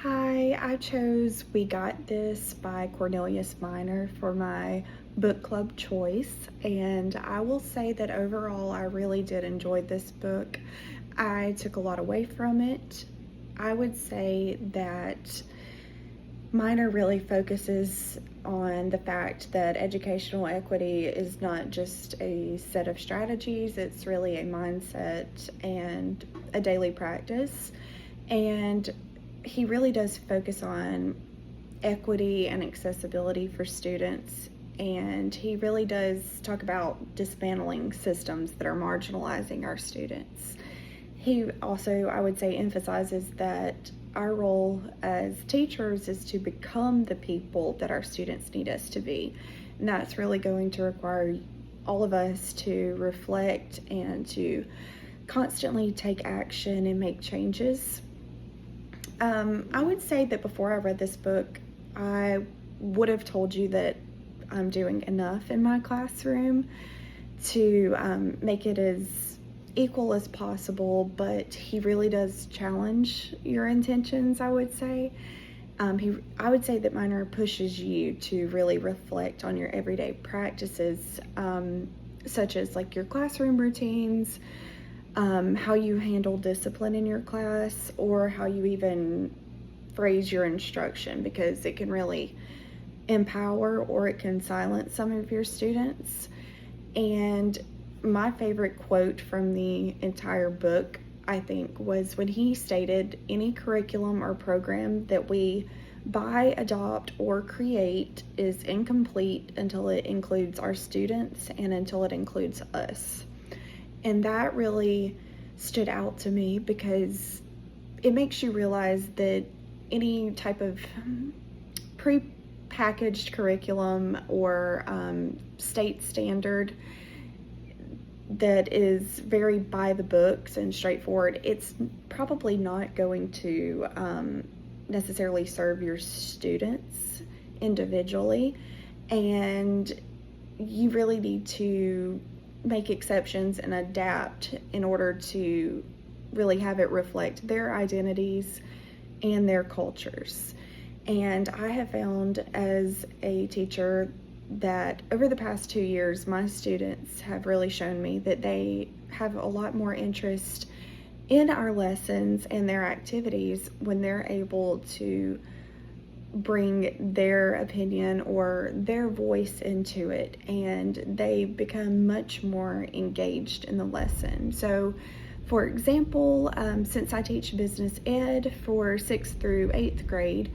Hi, I chose We Got This by Cornelius Minor for my book club choice, and I will say that overall I really did enjoy this book. I took a lot away from it. I would say that Minor really focuses on the fact that educational equity is not just a set of strategies, it's really a mindset and a daily practice. And he really does focus on equity and accessibility for students. And he really does talk about dismantling systems that are marginalizing our students. He also, I would say, emphasizes that our role as teachers is to become the people that our students need us to be. And that's really going to require all of us to reflect and to constantly take action and make changes. I would say that before I read this book, I would have told you that I'm doing enough in my classroom to make it as equal as possible, but he really does challenge your intentions, I would say. I would say that Minor pushes you to really reflect on your everyday practices, such as like your classroom routines, how you handle discipline in your class, or how you even phrase your instruction, because it can really empower or it can silence some of your students. And my favorite quote from the entire book, I think, was when he stated, "Any curriculum or program that we buy, adopt, or create is incomplete until it includes our students and until it includes us." And that really stood out to me because it makes you realize that any type of pre-packaged curriculum or state standard that is very by the books and straightforward, it's probably not going to necessarily serve your students individually. And you really need to make exceptions and adapt in order to really have it reflect their identities and their cultures. And I have found as a teacher that over the past 2 years, my students have really shown me that they have a lot more interest in our lessons and their activities when they're able to bring their opinion or their voice into it, and they become much more engaged in the lesson. So for example, since I teach business ed for 6th through 8th grade,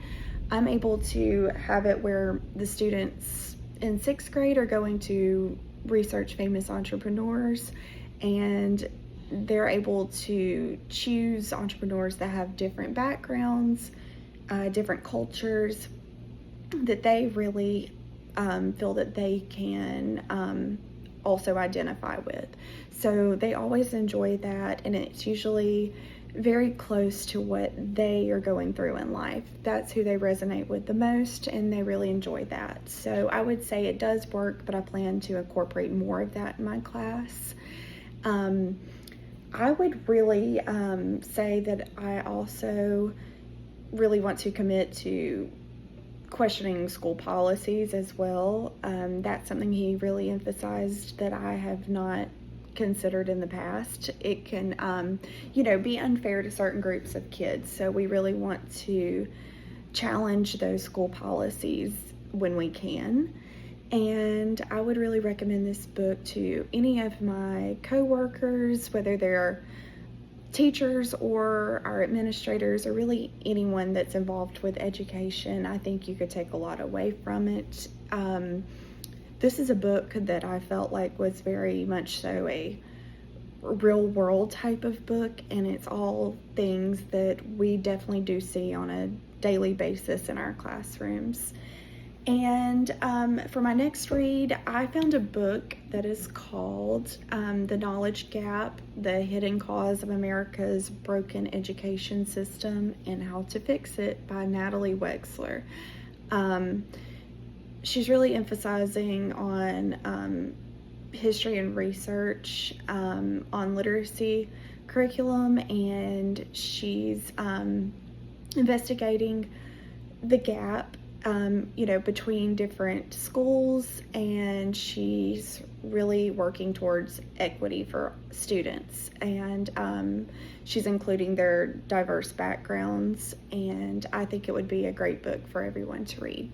I'm able to have it where the students in 6th grade are going to research famous entrepreneurs, and they're able to choose entrepreneurs that have different backgrounds, different cultures, that they really feel that they can also identify with. So they always enjoy that, and it's usually very close to what they are going through in life. That's who they resonate with the most, and they really enjoy that. So I would say it does work, but I plan to incorporate more of that in my class. I would really say that I also really want to commit to questioning school policies as well. That's something he really emphasized that I have not considered in the past. It can, be unfair to certain groups of kids. So we really want to challenge those school policies when we can. And I would really recommend this book to any of my coworkers, whether they're teachers or our administrators, or really anyone that's involved with education. I think you could take a lot away from it. This is a book that I felt like was very much so a real world type of book, and it's all things that we definitely do see on a daily basis in our classrooms. And for my next read, I found a book that is called The Knowledge Gap, The Hidden Cause of America's Broken Education System and How to Fix It by Natalie Wexler. She's really emphasizing on history and research on literacy curriculum, and she's investigating the gap, between different schools, and she's really working towards equity for students, and she's including their diverse backgrounds, and I think it would be a great book for everyone to read.